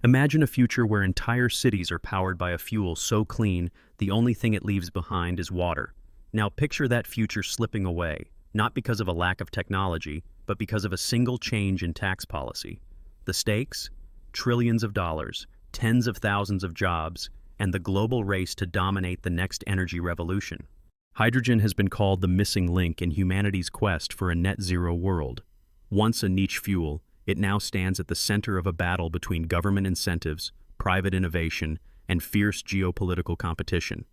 Imagine a future where entire cities are powered by a fuel so clean, the only thing it leaves behind is water. Now picture that future slipping away, not because of a lack of technology, but because of a single change in tax policy. The stakes? Trillions of dollars, tens of thousands of jobs, and the global race to dominate the next energy revolution. Hydrogen has been called the missing link in humanity's quest for a net-zero world. Once a niche fuel, it now stands at the center of a battle between government incentives, private innovation, and fierce geopolitical competition.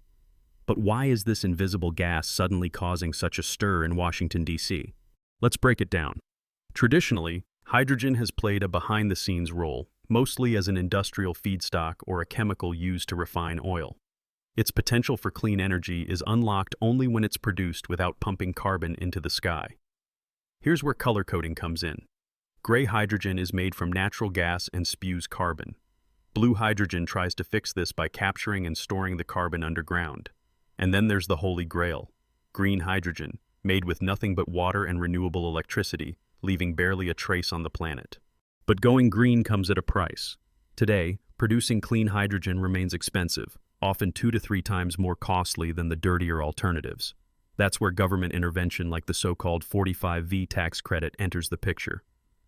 But why is this invisible gas suddenly causing such a stir in Washington, D.C.? Let's break it down. Traditionally, hydrogen has played a behind-the-scenes role, mostly as an industrial feedstock or a chemical used to refine oil. Its potential for clean energy is unlocked only when it's produced without pumping carbon into the sky. Here's where color coding comes in. Gray hydrogen is made from natural gas and spews carbon. Blue hydrogen tries to fix this by capturing and storing the carbon underground. And then there's the holy grail, green hydrogen, made with nothing but water and renewable electricity, leaving barely a trace on the planet. But going green comes at a price. Today, producing clean hydrogen remains expensive, often 2 to 3 times more costly than the dirtier alternatives. That's where government intervention like the so-called 45V tax credit enters the picture.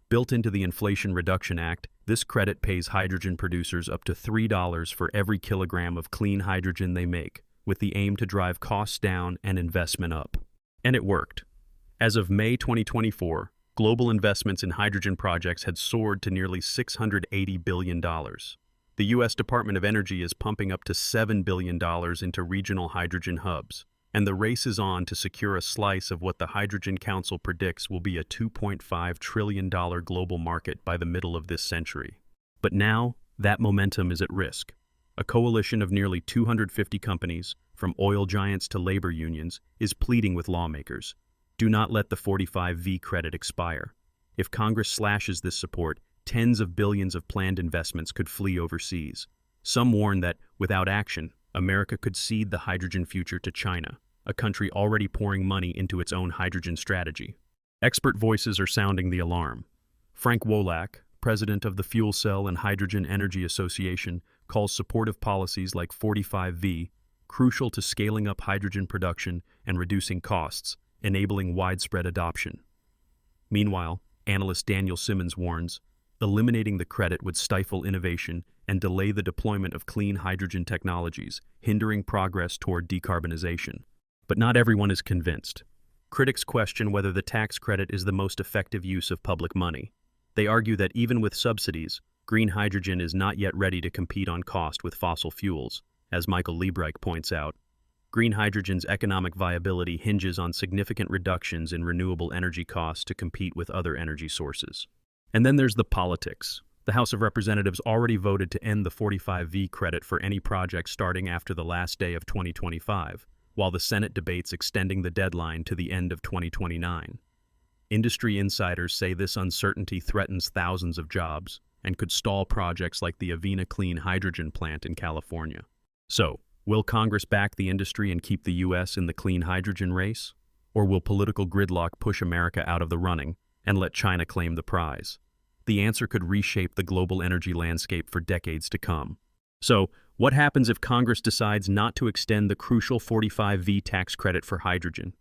Built into the Inflation Reduction Act, this credit pays hydrogen producers up to $3 for every kilogram of clean hydrogen they make, with the aim to drive costs down and investment up. And it worked. As of May 2024, global investments in hydrogen projects had soared to nearly $680 billion. The U.S. Department of Energy is pumping up to $7 billion into regional hydrogen hubs, and the race is on to secure a slice of what the Hydrogen Council predicts will be a $2.5 trillion global market by the middle of this century. But now, that momentum is at risk. A coalition of nearly 250 companies, from oil giants to labor unions, is pleading with lawmakers. Do not let the 45V credit expire. If Congress slashes this support, tens of billions of planned investments could flee overseas. Some warn that, without action, America could cede the hydrogen future to China, a country already pouring money into its own hydrogen strategy. Expert voices are sounding the alarm. Frank Wolak, president of the Fuel Cell and Hydrogen Energy Association, calls supportive policies like 45V crucial to scaling up hydrogen production and reducing costs, enabling widespread adoption. Meanwhile, analyst Daniel Simmons warns, eliminating the credit would stifle innovation and delay the deployment of clean hydrogen technologies, hindering progress toward decarbonization. But not everyone is convinced. Critics question whether the tax credit is the most effective use of public money. They argue that even with subsidies, green hydrogen is not yet ready to compete on cost with fossil fuels. As Michael Liebreich points out, green hydrogen's economic viability hinges on significant reductions in renewable energy costs to compete with other energy sources. And then there's the politics. The House of Representatives already voted to end the 45V credit for any project starting after the last day of 2025, while the Senate debates extending the deadline to the end of 2029. Industry insiders say this uncertainty threatens thousands of jobs and could stall projects like the Avina Clean Hydrogen plant in California. So, will Congress back the industry and keep the U.S. in the clean hydrogen race? Or will political gridlock push America out of the running and let China claim the prize? The answer could reshape the global energy landscape for decades to come. So, what happens if Congress decides not to extend the crucial 45V tax credit for hydrogen?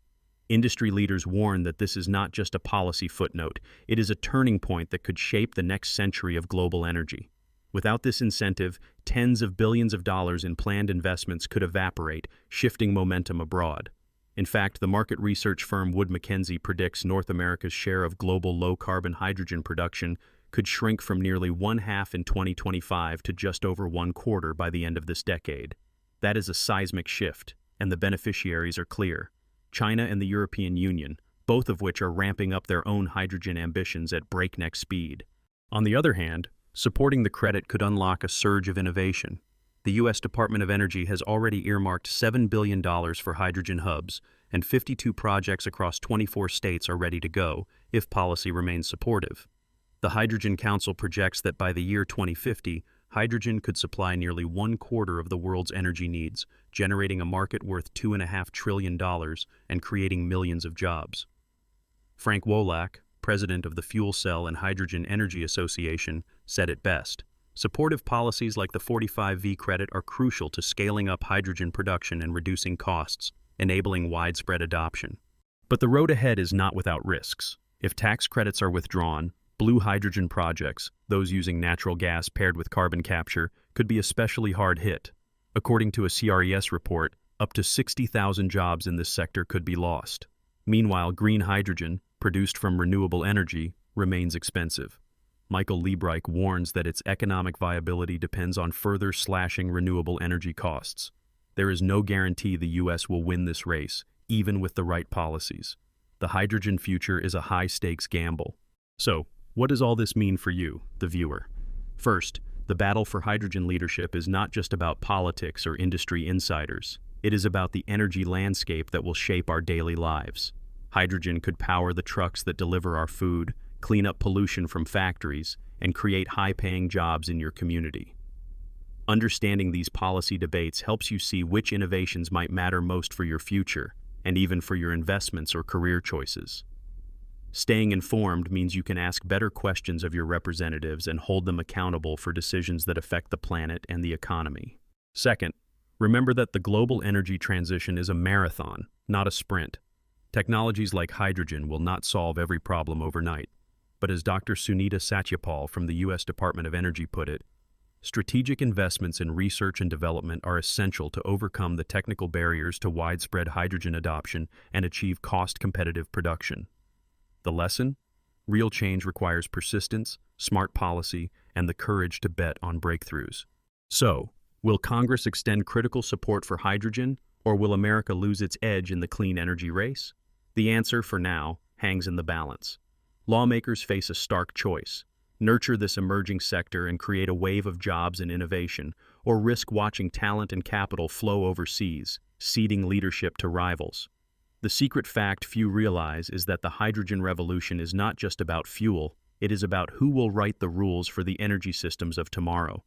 Industry leaders warn that this is not just a policy footnote, it is a turning point that could shape the next century of global energy. Without this incentive, tens of billions of dollars in planned investments could evaporate, shifting momentum abroad. In fact, the market research firm Wood Mackenzie predicts North America's share of global low-carbon hydrogen production could shrink from nearly 1/2 in 2025 to just over 1/4 by the end of this decade. That is a seismic shift, and the beneficiaries are clear. China and the European Union, both of which are ramping up their own hydrogen ambitions at breakneck speed. On the other hand, supporting the credit could unlock a surge of innovation. The U.S. Department of Energy has already earmarked $7 billion for hydrogen hubs, and 52 projects across 24 states are ready to go, if policy remains supportive. The Hydrogen Council projects that by the year 2050, hydrogen could supply nearly 1/4 of the world's energy needs, generating a market worth $2.5 trillion and creating millions of jobs. Frank Wolak, president of the Fuel Cell and Hydrogen Energy Association, said it best. Supportive policies like the 45V credit are crucial to scaling up hydrogen production and reducing costs, enabling widespread adoption. But the road ahead is not without risks. If tax credits are withdrawn, blue hydrogen projects, those using natural gas paired with carbon capture, could be especially hard hit. According to a CRES report, up to 60,000 jobs in this sector could be lost. Meanwhile, green hydrogen, produced from renewable energy, remains expensive. Michael Liebreich warns that its economic viability depends on further slashing renewable energy costs. There is no guarantee the U.S. will win this race, even with the right policies. The hydrogen future is a high-stakes gamble. So, what does all this mean for you, the viewer? First, the battle for hydrogen leadership is not just about politics or industry insiders. It is about the energy landscape that will shape our daily lives. Hydrogen could power the trucks that deliver our food, clean up pollution from factories, and create high-paying jobs in your community. Understanding these policy debates helps you see which innovations might matter most for your future, and even for your investments or career choices. Staying informed means you can ask better questions of your representatives and hold them accountable for decisions that affect the planet and the economy. Second, remember that the global energy transition is a marathon, not a sprint. Technologies like hydrogen will not solve every problem overnight. But as Dr. Sunita Satyapal from the U.S. Department of Energy put it, strategic investments in research and development are essential to overcome the technical barriers to widespread hydrogen adoption and achieve cost-competitive production. The lesson? Real change requires persistence, smart policy, and the courage to bet on breakthroughs. So, will Congress extend critical support for hydrogen, or will America lose its edge in the clean energy race? The answer, for now, hangs in the balance. Lawmakers face a stark choice: nurture this emerging sector and create a wave of jobs and innovation, or risk watching talent and capital flow overseas, ceding leadership to rivals. The secret fact few realize is that the hydrogen revolution is not just about fuel, it is about who will write the rules for the energy systems of tomorrow.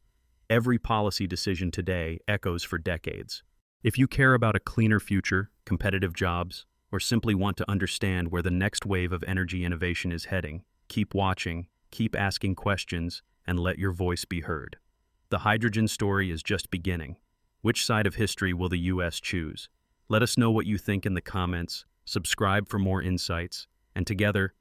Every policy decision today echoes for decades. If you care about a cleaner future, competitive jobs, or simply want to understand where the next wave of energy innovation is heading, keep watching, keep asking questions, and let your voice be heard. The hydrogen story is just beginning. Which side of history will the U.S. choose? Let us know what you think in the comments, subscribe for more insights, and together,